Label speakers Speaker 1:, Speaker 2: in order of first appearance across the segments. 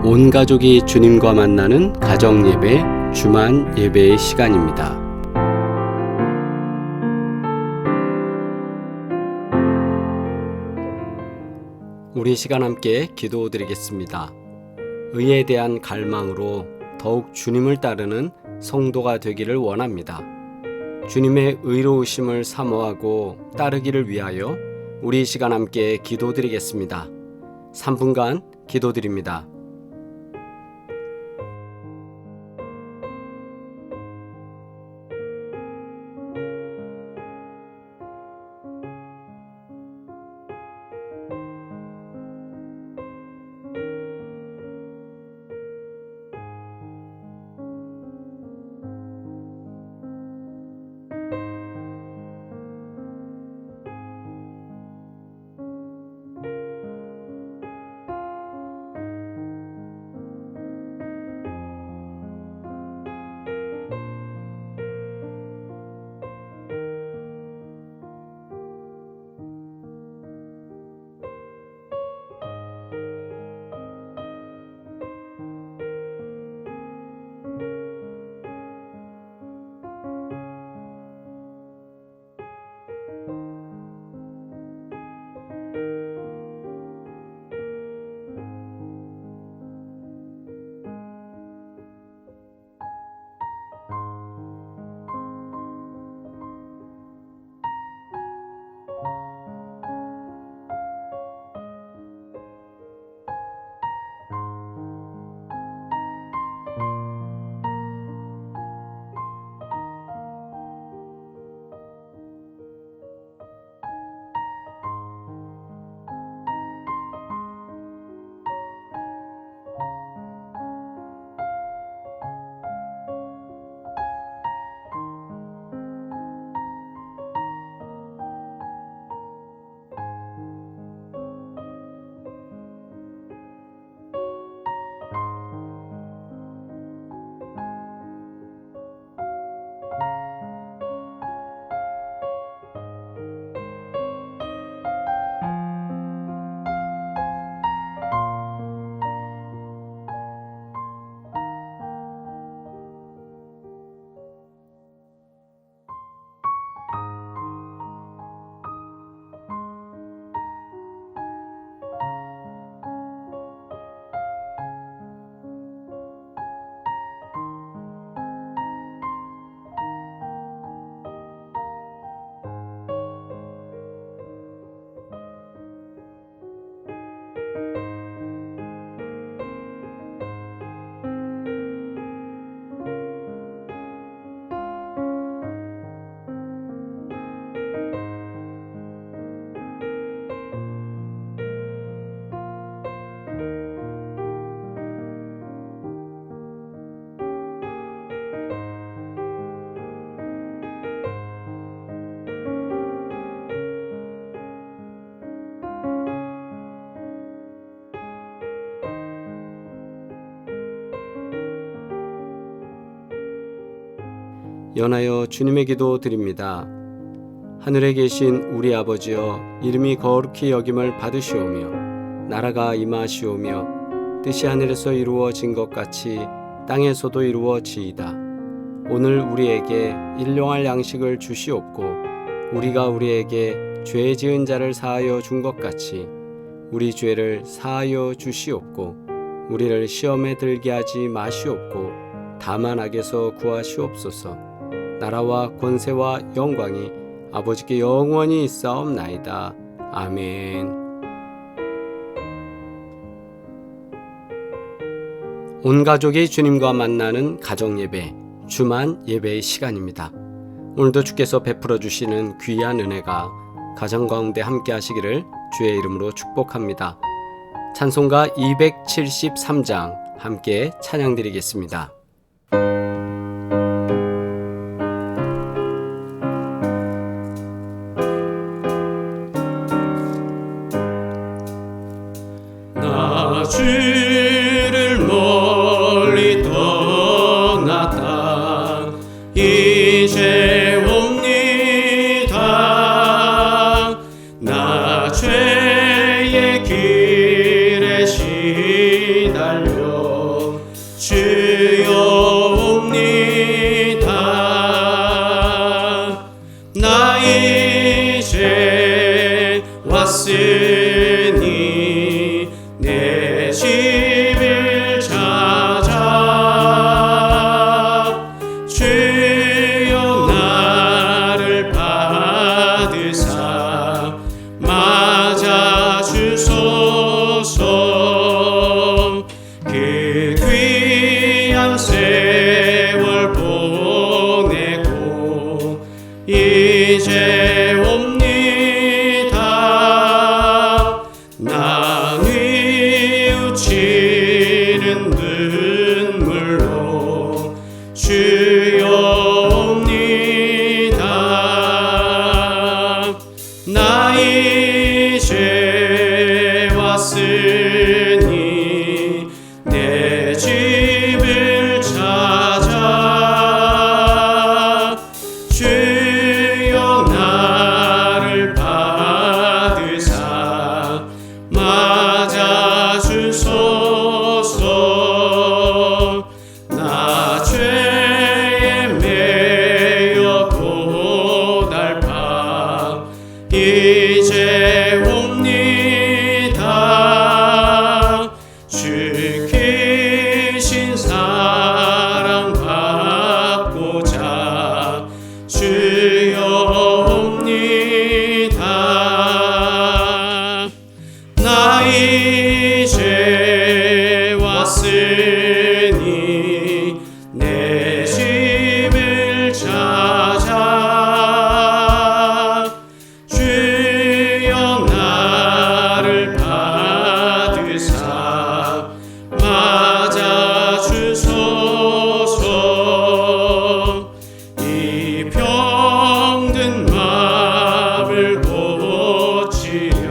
Speaker 1: 온 가족이 주님과 만나는 가정예배, 주만 예배의 시간입니다. 우리 시간 함께 기도드리겠습니다. 의에 대한 갈망으로 더욱 주님을 따르는 성도가 되기를 원합니다. 주님의 의로우심을 사모하고 따르기를 위하여 우리 시간 함께 기도드리겠습니다. 3분간 기도드립니다. 연하여 주님의 기도 드립니다. 하늘에 계신 우리 아버지여, 이름이 거룩히 여김을 받으시오며 나라가 임하시오며 뜻이 하늘에서 이루어진 것 같이 땅에서도 이루어지이다. 오늘 우리에게 일용할 양식을 주시옵고 우리가 우리에게 죄 지은 자를 사하여 준 것 같이 우리 죄를 사하여 주시옵고 우리를 시험에 들게 하지 마시옵고 다만 악에서 구하시옵소서. 나라와 권세와 영광이 아버지께 영원히 있사옵나이다. 아멘. 온 가족이 주님과 만나는 가정예배, 주만 예배의 시간입니다. 오늘도 주께서 베풀어 주시는 귀한 은혜가 가정 가운데 함께 하시기를 주의 이름으로 축복합니다. 찬송가 273장 함께 찬양드리겠습니다.
Speaker 2: 주를 멀리 떠났다 이제 옵니다. 나 죄의 길에 시달려 주여 옵니다. 나 이제 왔으니 내 집을 찾아 주여 나를 받으사 맞아 주소서. 그 귀한 세월 보내고 이제 옵니다. 나 뉘우치는 눈물로 주여 옵니다. 나 이제 왔으니 내 집을 찾아 주여 나를 받으사 맞아 주소서. 나 죄에 매여 고달파 이제 옵니다. 주키신 사랑 받고자 주여 옵니다. 나 이제 왔으니 내 집을 찾아 주여 나를 받으사 맞아 주소서. 이 병든 마음을 고치려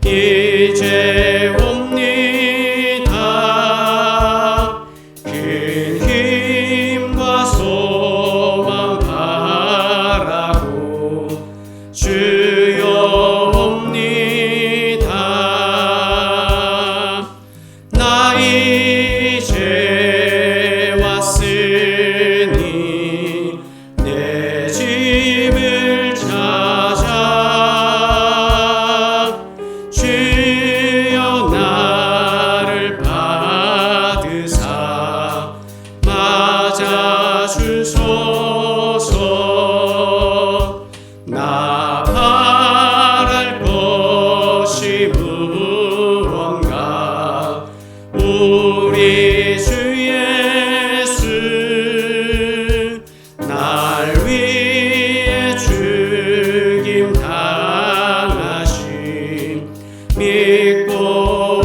Speaker 2: 이제 옵니다. 큰 힘과 소망 바라고 주여 옵니다. 나 이제 왔으니 내 집을 찾아 주여 나를 받으사 맞아 주소서. 나 바랄 것이 무언가 우리 주 예수 날 위해 죽임 당하심 믿고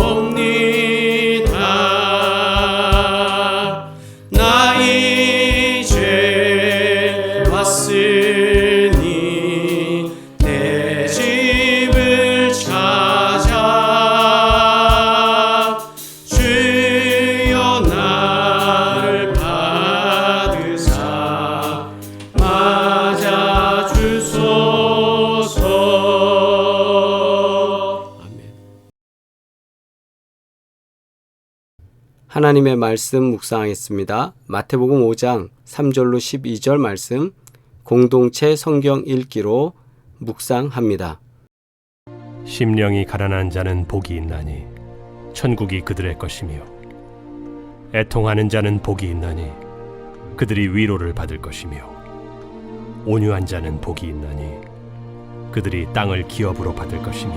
Speaker 2: 옵니다. 나 이제 왔으니 내 집을 찾아 주여 나를 받으사 맞아 주소서.
Speaker 1: 하나님의 말씀 묵상하겠습니다. 마태복음 5장 3절로 12절 말씀 공동체 성경 읽기로 묵상합니다.
Speaker 3: 심령이 가난한 자는 복이 있나니 천국이 그들의 것이며 애통하는 자는 복이 있나니 그들이 위로를 받을 것이며 온유한 자는 복이 있나니 그들이 땅을 기업으로 받을 것이며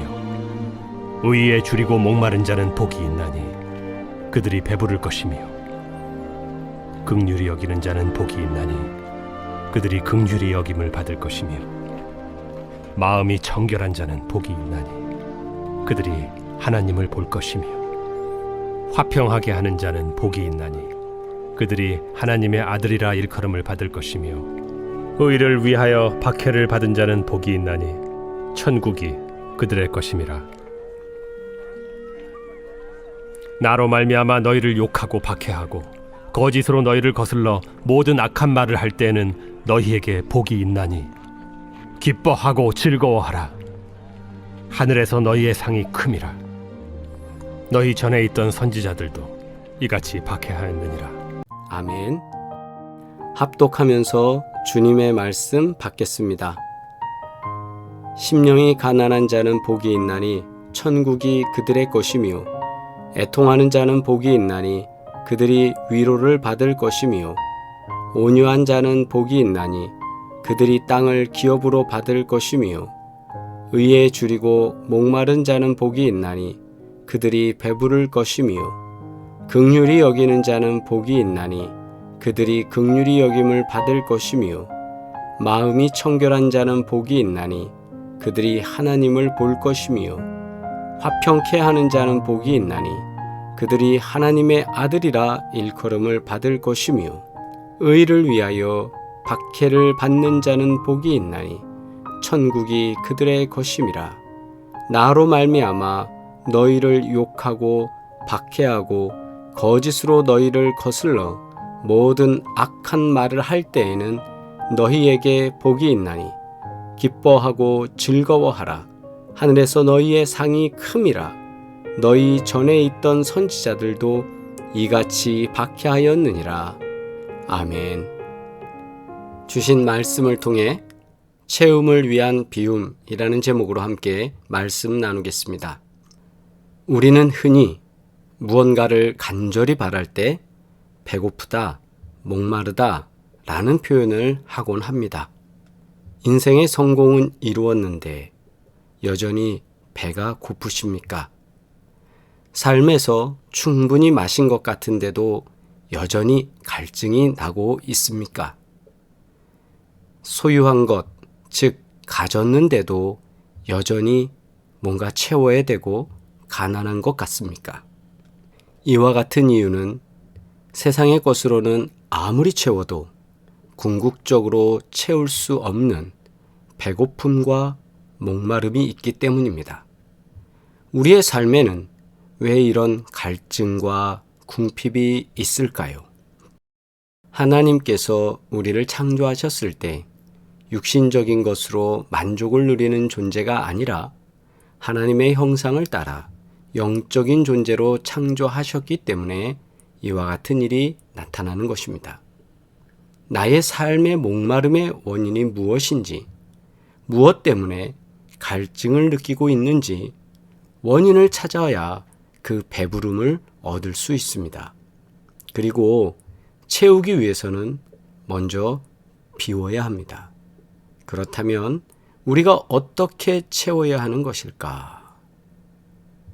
Speaker 3: 의에 줄이고 목마른 자는 복이 있나니 그들이 배부를 것이며 긍휼히 여기는 자는 복이 있나니 그들이 긍휼히 여김을 받을 것이며 마음이 정결한 자는 복이 있나니 그들이 하나님을 볼 것이며 화평하게 하는 자는 복이 있나니 그들이 하나님의 아들이라 일컬음을 받을 것이며 의를 위하여 박해를 받은 자는 복이 있나니 천국이 그들의 것임이라. 나로 말미암아 너희를 욕하고 박해하고 거짓으로 너희를 거슬러 모든 악한 말을 할 때에는 너희에게 복이 있나니 기뻐하고 즐거워하라. 하늘에서 너희의 상이 큼이라. 너희 전에 있던 선지자들도 이같이 박해하였느니라.
Speaker 1: 아멘. 합독하면서 주님의 말씀 받겠습니다. 심령이 가난한 자는 복이 있나니 천국이 그들의 것이며, 애통하는 자는 복이 있나니 그들이 위로를 받을 것이며, 온유한 자는 복이 있나니 그들이 땅을 기업으로 받을 것이며, 의에 줄이고 목마른 자는 복이 있나니 그들이 배부를 것이며, 긍휼히 여기는 자는 복이 있나니 그들이 긍휼히 여김을 받을 것이며, 마음이 청결한 자는 복이 있나니 그들이 하나님을 볼 것이며, 화평케 하는 자는 복이 있나니 그들이 하나님의 아들이라 일컬음을 받을 것이며, 의를 위하여 박해를 받는 자는 복이 있나니 천국이 그들의 것임이라. 나로 말미암아 너희를 욕하고 박해하고 거짓으로 너희를 거슬러 모든 악한 말을 할 때에는 너희에게 복이 있나니 기뻐하고 즐거워하라. 하늘에서 너희의 상이 큼이라. 너희 전에 있던 선지자들도 이같이 박해하였느니라. 아멘. 주신 말씀을 통해 채움을 위한 비움이라는 제목으로 함께 말씀 나누겠습니다. 우리는 흔히 무언가를 간절히 바랄 때 배고프다, 목마르다 라는 표현을 하곤 합니다. 인생의 성공은 이루었는데 여전히 배가 고프십니까? 삶에서 충분히 마신 것 같은데도 여전히 갈증이 나고 있습니까? 소유한 것, 즉 가졌는데도 여전히 뭔가 채워야 되고 가난한 것 같습니까? 이와 같은 이유는 세상의 것으로는 아무리 채워도 궁극적으로 채울 수 없는 배고픔과 목마름이 있기 때문입니다. 우리의 삶에는 왜 이런 갈증과 궁핍이 있을까요? 하나님께서 우리를 창조하셨을 때 육신적인 것으로 만족을 누리는 존재가 아니라 하나님의 형상을 따라 영적인 존재로 창조하셨기 때문에 이와 같은 일이 나타나는 것입니다. 나의 삶의 목마름의 원인이 무엇인지, 무엇 때문에 갈증을 느끼고 있는지 원인을 찾아야 그 배부름을 얻을 수 있습니다. 그리고 채우기 위해서는 먼저 비워야 합니다. 그렇다면 우리가 어떻게 채워야 하는 것일까?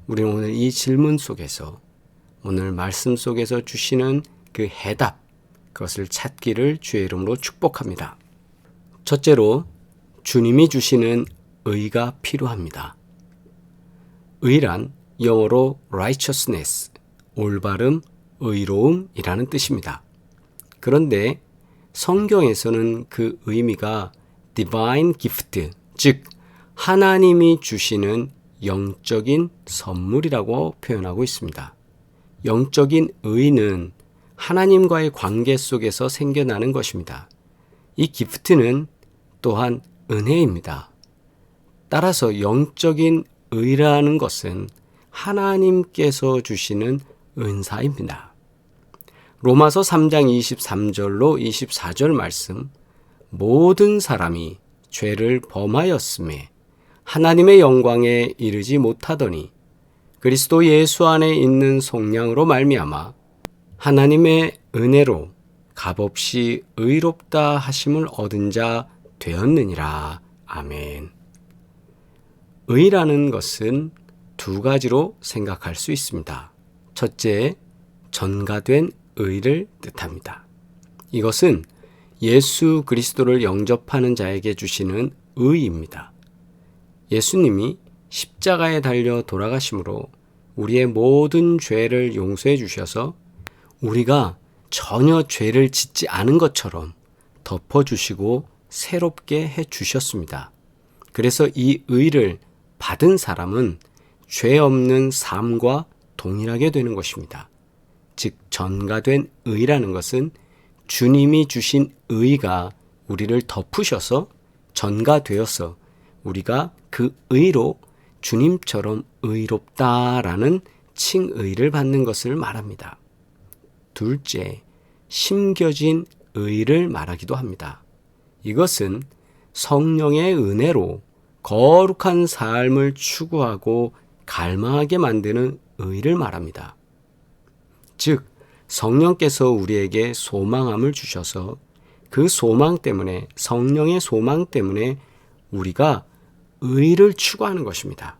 Speaker 1: 우리는 오늘 이 질문 속에서, 오늘 말씀 속에서 주시는 그 해답, 그것을 찾기를 주의 이름으로 축복합니다. 첫째로 주님이 주시는 의가 필요합니다. 의란 영어로 righteousness, 올바름, 의로움이라는 뜻입니다. 그런데 성경에서는 그 의미가 divine gift, 즉 하나님이 주시는 영적인 선물이라고 표현하고 있습니다. 영적인 의는 하나님과의 관계 속에서 생겨나는 것입니다. 이 기프트는 또한 은혜입니다. 따라서 영적인 의라는 것은 하나님께서 주시는 은사입니다. 로마서 3장 23절로 24절 말씀, 모든 사람이 죄를 범하였음에 하나님의 영광에 이르지 못하더니 그리스도 예수 안에 있는 속량으로 말미암아 하나님의 은혜로 값없이 의롭다 하심을 얻은 자 되었느니라. 아멘. 의라는 것은 두 가지로 생각할 수 있습니다. 첫째, 전가된 의를 뜻합니다. 이것은 예수 그리스도를 영접하는 자에게 주시는 의입니다. 예수님이 십자가에 달려 돌아가심으로 우리의 모든 죄를 용서해 주셔서 우리가 전혀 죄를 짓지 않은 것처럼 덮어주시고 새롭게 해 주셨습니다. 그래서 이 의를 받은 사람은 죄 없는 삶과 동일하게 되는 것입니다. 즉 전가된 의라는 것은 주님이 주신 의가 우리를 덮으셔서 전가되어서 우리가 그 의로 주님처럼 의롭다라는 칭의를 받는 것을 말합니다. 둘째, 심겨진 의를 말하기도 합니다. 이것은 성령의 은혜로 거룩한 삶을 추구하고 갈망하게 만드는 의를 말합니다. 즉, 성령께서 우리에게 소망함을 주셔서 그 소망 때문에, 성령의 소망 때문에 우리가 의를 추구하는 것입니다.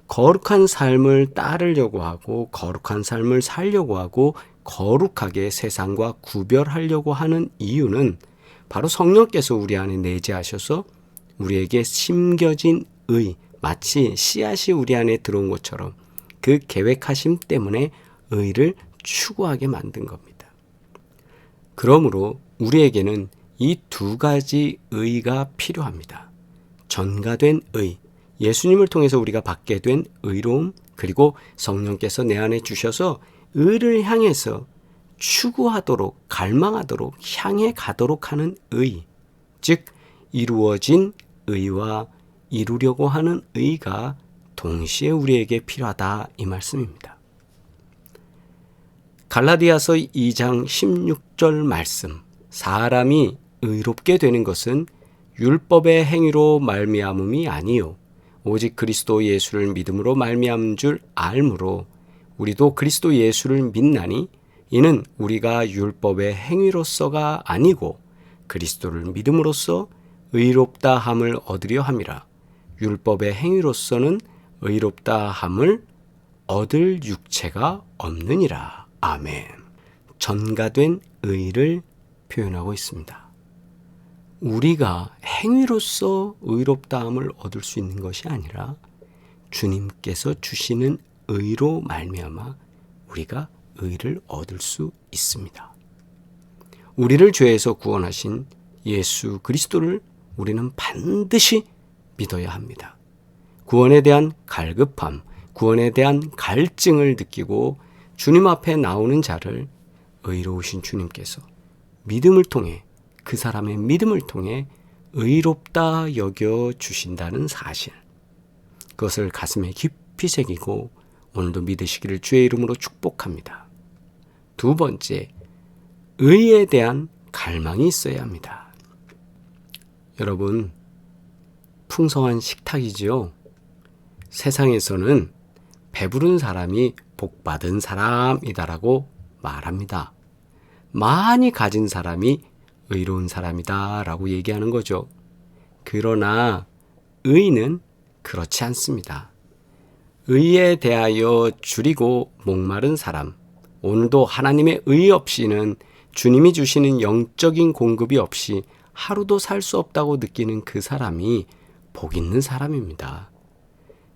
Speaker 1: 거룩한 삶을 따르려고 하고, 거룩한 삶을 살려고 하고, 거룩하게 세상과 구별하려고 하는 이유는 바로 성령께서 우리 안에 내재하셔서 우리에게 심겨진 의, 마치 씨앗이 우리 안에 들어온 것처럼 그 계획하심 때문에 의를 추구하게 만든 겁니다. 그러므로 우리에게는 이 두 가지 의가 필요합니다. 전가된 의, 예수님을 통해서 우리가 받게 된 의로움, 그리고 성령께서 내 안에 주셔서 의를 향해서 추구하도록, 갈망하도록, 향해 가도록 하는 의, 즉 이루어진 의와 이루려고 하는 의가 동시에 우리에게 필요하다, 이 말씀입니다. 갈라디아서 2장 16절 말씀, 사람이 의롭게 되는 것은 율법의 행위로 말미암음이 아니요 오직 그리스도 예수를 믿음으로 말미암은 줄 알므로 우리도 그리스도 예수를 믿나니 이는 우리가 율법의 행위로서가 아니고 그리스도를 믿음으로써 의롭다 함을 얻으려 함이라. 율법의 행위로서는 의롭다 함을 얻을 육체가 없느니라. 아멘. 전가된 의를 표현하고 있습니다. 우리가 행위로서 의롭다함을 얻을 수 있는 것이 아니라 주님께서 주시는 의로 말미암아 우리가 의를 얻을 수 있습니다. 우리를 죄에서 구원하신 예수 그리스도를 우리는 반드시 믿어야 합니다. 구원에 대한 갈급함, 구원에 대한 갈증을 느끼고 주님 앞에 나오는 자를 의로우신 주님께서 믿음을 통해, 그 사람의 믿음을 통해 의롭다 여겨 주신다는 사실, 그것을 가슴에 깊이 새기고 오늘도 믿으시기를 주의 이름으로 축복합니다. 두 번째, 의에 대한 갈망이 있어야 합니다. 여러분, 풍성한 식탁이지요. 세상에서는 배부른 사람이 복받은 사람이다라고 말합니다. 많이 가진 사람이 의로운 사람이다라고 얘기하는 거죠. 그러나 의는 그렇지 않습니다. 의에 대하여 줄이고 목마른 사람, 오늘도 하나님의 의 없이는, 주님이 주시는 영적인 공급이 없이 하루도 살 수 없다고 느끼는 그 사람이 복 있는 사람입니다.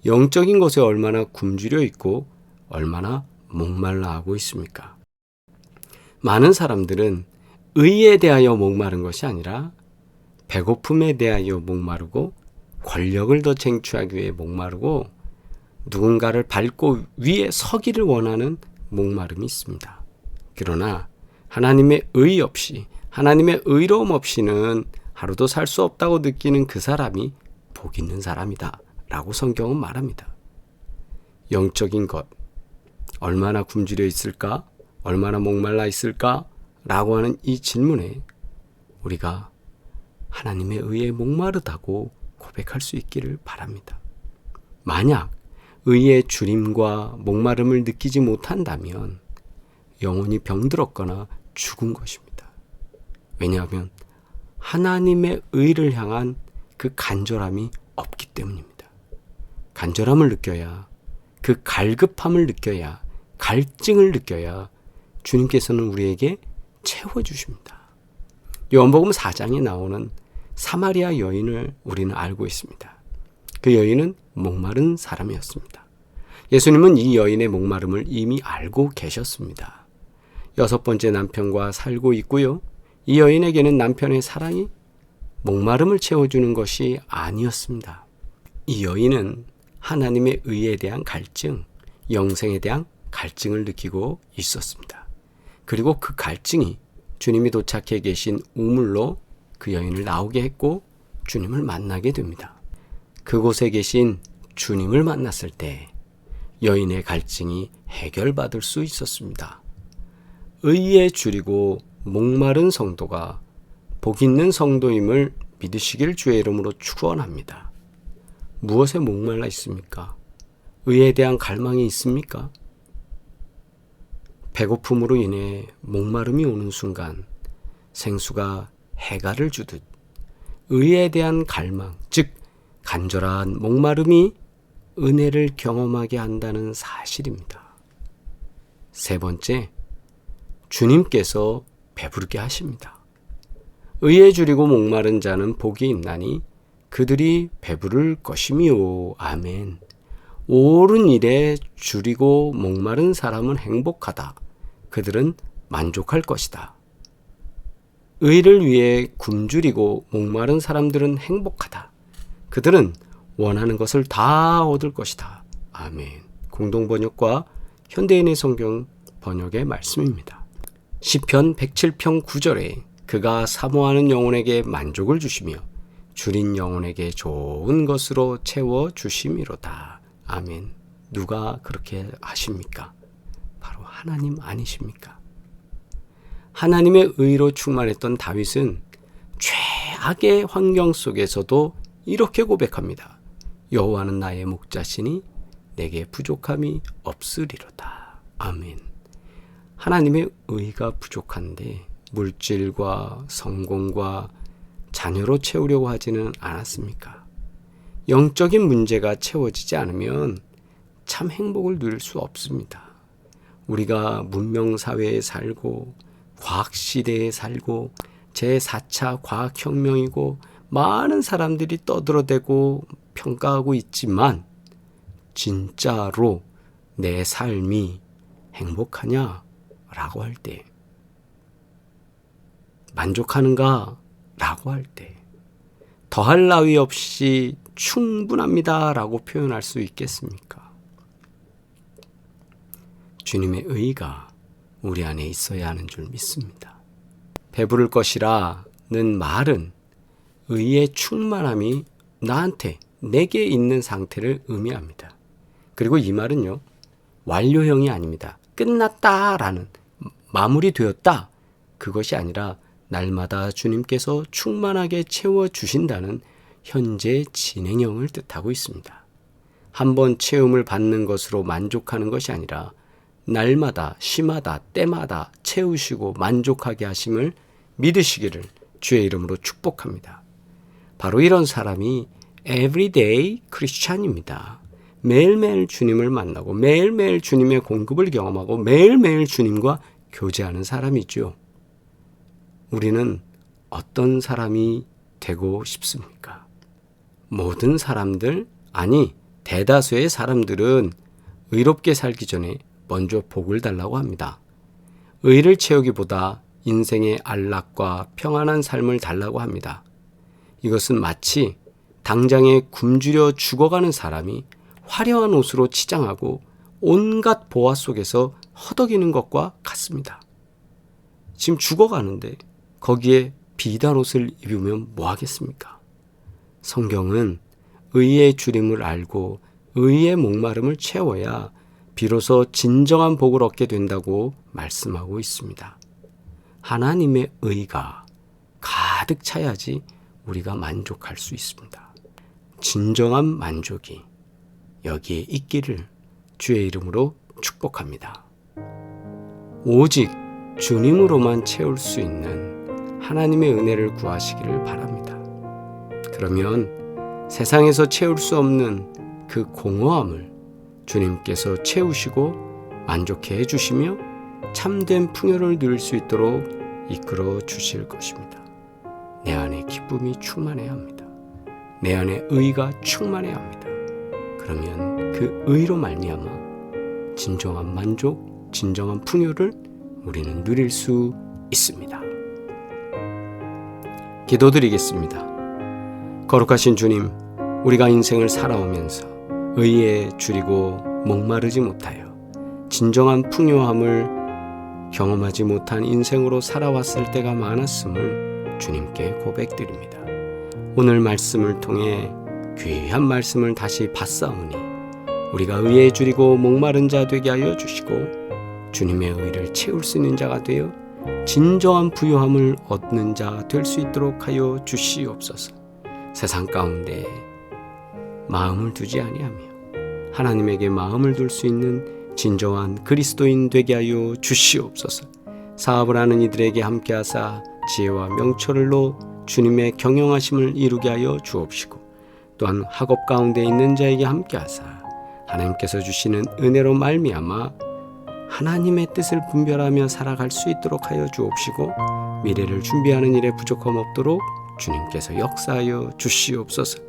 Speaker 1: 영적인 것에 얼마나 굶주려 있고 얼마나 목말라 하고 있습니까? 많은 사람들은 의에 대하여 목마른 것이 아니라 배고픔에 대하여 목마르고, 권력을 더 쟁취하기 위해 목마르고, 누군가를 밟고 위에 서기를 원하는 목마름이 있습니다. 그러나 하나님의 의 없이, 하나님의 의로움 없이는 하루도 살 수 없다고 느끼는 그 사람이 복 있는 사람이다 라고 성경은 말합니다. 영적인 것, 얼마나 굶주려 있을까? 얼마나 목말라 있을까? 라고 하는 이 질문에 우리가 하나님의 의에 목마르다고 고백할 수 있기를 바랍니다. 만약 의의 주림과 목마름을 느끼지 못한다면 영혼이 병들었거나 죽은 것입니다. 왜냐하면 하나님의 의를 향한 그 간절함이 없기 때문입니다. 간절함을 느껴야, 그 갈급함을 느껴야, 갈증을 느껴야 주님께서는 우리에게 채워주십니다. 요한복음 4장에 나오는 사마리아 여인을 우리는 알고 있습니다. 그 여인은 목마른 사람이었습니다. 예수님은 이 여인의 목마름을 이미 알고 계셨습니다. 6번째 남편과 살고 있고요. 이 여인에게는 남편의 사랑이 목마름을 채워주는 것이 아니었습니다. 이 여인은 하나님의 의에 대한 갈증, 영생에 대한 갈증을 느끼고 있었습니다. 그리고 그 갈증이 주님이 도착해 계신 우물로 그 여인을 나오게 했고 주님을 만나게 됩니다. 그곳에 계신 주님을 만났을 때 여인의 갈증이 해결받을 수 있었습니다. 의에 줄이고 목마른 성도가 복 있는 성도임을 믿으시길 주의 이름으로 축원합니다. 무엇에 목말라 있습니까? 의에 대한 갈망이 있습니까? 배고픔으로 인해 목마름이 오는 순간 생수가 해가를 주듯 의에 대한 갈망, 즉 간절한 목마름이 은혜를 경험하게 한다는 사실입니다. 세 번째, 주님께서 배부르게 하십니다. 의에 줄이고 목마른 자는 복이 있나니 그들이 배부를 것이미요. 아멘. 옳은 일에 줄이고 목마른 사람은 행복하다. 그들은 만족할 것이다. 의를 위해 굶주리고 목마른 사람들은 행복하다. 그들은 원하는 것을 다 얻을 것이다. 아멘. 공동번역과 현대인의 성경 번역의 말씀입니다. 시편 107편 9절에 그가 사모하는 영혼에게 만족을 주시며 줄인 영혼에게 좋은 것으로 채워 주심이로다. 아멘. 누가 그렇게 하십니까? 바로 하나님 아니십니까? 하나님의 의로 충만했던 다윗은 최악의 환경 속에서도 이렇게 고백합니다. 여호와는 나의 목자시니 내게 부족함이 없으리로다. 아멘. 하나님의 의가 부족한데 물질과 성공과 자녀로 채우려고 하지는 않았습니까? 영적인 문제가 채워지지 않으면 참 행복을 누릴 수 없습니다. 우리가 문명사회에 살고 과학시대에 살고 제4차 과학혁명이고 많은 사람들이 떠들어대고 평가하고 있지만 진짜로 내 삶이 행복하냐? 라고 할 때, 만족하는가? 라고 할 때, 더할 나위 없이 충분합니다. 라고 표현할 수 있겠습니까? 주님의 의가 우리 안에 있어야 하는 줄 믿습니다. 배부를 것이라는 말은 의의 충만함이 나한테, 내게 있는 상태를 의미합니다. 그리고 이 말은요, 완료형이 아닙니다. 끝났다라는, 마무리되었다, 그것이 아니라 날마다 주님께서 충만하게 채워주신다는 현재 진행형을 뜻하고 있습니다. 한번 체험을 받는 것으로 만족하는 것이 아니라 날마다, 시마다, 때마다 채우시고 만족하게 하심을 믿으시기를 주의 이름으로 축복합니다. 바로 이런 사람이 everyday 크리스찬입니다. 매일매일 주님을 만나고 매일매일 주님의 공급을 경험하고 매일매일 주님과 교제하는 사람이죠. 우리는 어떤 사람이 되고 싶습니까? 모든 사람들, 아니 대다수의 사람들은 의롭게 살기 전에 먼저 복을 달라고 합니다. 의를 채우기보다 인생의 안락과 평안한 삶을 달라고 합니다. 이것은 마치 당장에 굶주려 죽어가는 사람이 화려한 옷으로 치장하고 온갖 보화 속에서 허덕이는 것과 같습니다. 지금 죽어가는데 거기에 비단 옷을 입으면 뭐 하겠습니까? 성경은 의의 줄임을 알고 의의 목마름을 채워야 비로소 진정한 복을 얻게 된다고 말씀하고 있습니다. 하나님의 의가 가득 차야지 우리가 만족할 수 있습니다. 진정한 만족이 여기에 있기를 주의 이름으로 축복합니다. 오직 주님으로만 채울 수 있는 하나님의 은혜를 구하시기를 바랍니다. 그러면 세상에서 채울 수 없는 그 공허함을 주님께서 채우시고 만족해 해주시며 참된 풍요를 누릴 수 있도록 이끌어 주실 것입니다. 내 안에 기쁨이 충만해야 합니다. 내 안에 의가 충만해야 합니다. 그러면 그 의로 말미암아 진정한 만족, 진정한 풍요를 우리는 누릴 수 있습니다. 기도드리겠습니다. 거룩하신 주님, 우리가 인생을 살아오면서 의에 줄이고 목마르지 못하여 진정한 풍요함을 경험하지 못한 인생으로 살아왔을 때가 많았음을 주님께 고백드립니다. 오늘 말씀을 통해 귀한 말씀을 다시 받사오니 우리가 의에 줄이고 목마른 자 되게 하여 주시고 주님의 의를 채울 수 있는 자가 되어 진정한 부요함을 얻는 자 될 수 있도록 하여 주시옵소서. 세상 가운데 마음을 두지 아니하며 하나님에게 마음을 둘 수 있는 진정한 그리스도인 되게 하여 주시옵소서. 사업을 하는 이들에게 함께하사 지혜와 명철로 주님의 경영하심을 이루게 하여 주옵시고, 또한 학업 가운데 있는 자에게 함께하사 하나님께서 주시는 은혜로 말미암아 하나님의 뜻을 분별하며 살아갈 수 있도록 하여 주옵시고, 미래를 준비하는 일에 부족함 없도록 주님께서 역사하여 주시옵소서.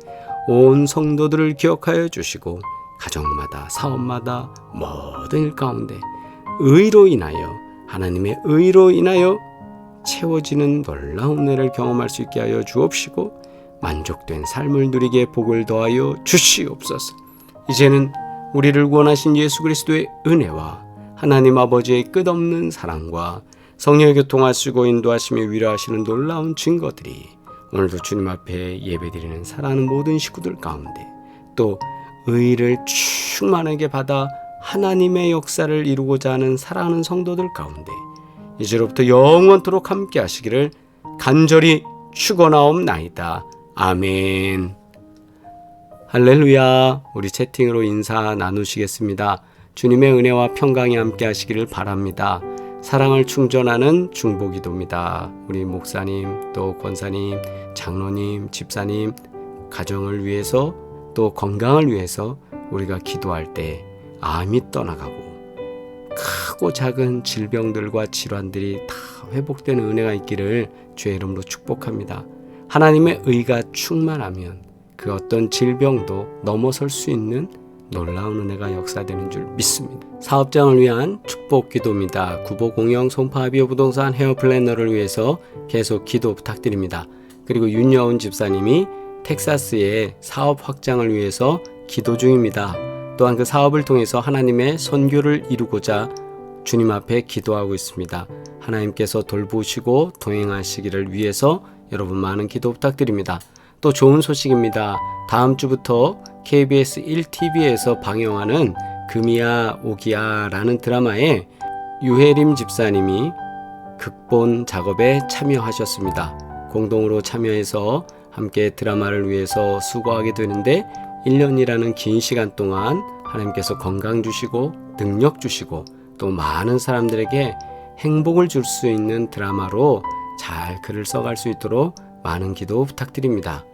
Speaker 1: 온 성도들을 기억하여 주시고 가정마다 사업마다 모든 일 가운데 의로 인하여, 하나님의 의로 인하여 채워지는 놀라운 은혜를 경험할 수 있게 하여 주옵시고, 만족된 삶을 누리게 복을 더하여 주시옵소서. 이제는 우리를 구원하신 예수 그리스도의 은혜와 하나님 아버지의 끝없는 사랑과 성령의 교통하시고 인도하시며 위로하시는 놀라운 증거들이 오늘도 주님 앞에 예배드리는 사랑하는 모든 식구들 가운데, 또 의를 충만하게 받아 하나님의 역사를 이루고자 하는 사랑하는 성도들 가운데 이제로부터 영원토록 함께 하시기를 간절히 축원하옵나이다. 아멘. 할렐루야. 우리 채팅으로 인사 나누시겠습니다. 주님의 은혜와 평강이 함께 하시기를 바랍니다. 사랑을 충전하는 중보기도입니다. 우리 목사님, 또 권사님, 장로님, 집사님 가정을 위해서, 또 건강을 위해서 우리가 기도할 때 암이 떠나가고 크고 작은 질병들과 질환들이 다 회복되는 은혜가 있기를 주의 이름으로 축복합니다. 하나님의 의가 충만하면 그 어떤 질병도 넘어설 수 있는 놀라운 은혜가 역사되는 줄 믿습니다. 사업장을 위한 축복 기도입니다. 구보공영 송파비오 부동산 헤어 플래너를 위해서 계속 기도 부탁드립니다. 그리고 윤여운 집사님이 텍사스의 사업 확장을 위해서 기도 중입니다. 또한 그 사업을 통해서 하나님의 선교를 이루고자 주님 앞에 기도하고 있습니다. 하나님께서 돌보시고 동행하시기를 위해서 여러분 많은 기도 부탁드립니다. 또 좋은 소식입니다. 다음 주부터 KBS 1TV에서 방영하는 금이야 오기야라는 드라마에 유혜림 집사님이 극본 작업에 참여하셨습니다. 공동으로 참여해서 함께 드라마를 위해서 수고하게 되는데 1년이라는 긴 시간 동안 하나님께서 건강 주시고 능력 주시고 또 많은 사람들에게 행복을 줄 수 있는 드라마로 잘 글을 써갈 수 있도록 많은 기도 부탁드립니다.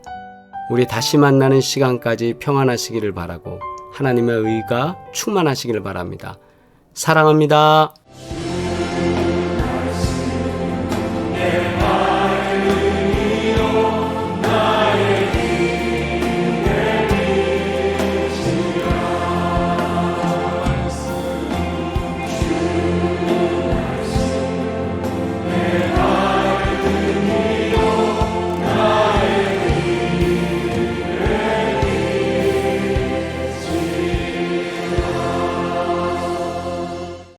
Speaker 1: 우리 다시 만나는 시간까지 평안하시기를 바라고 하나님의 의가 충만하시기를 바랍니다. 사랑합니다.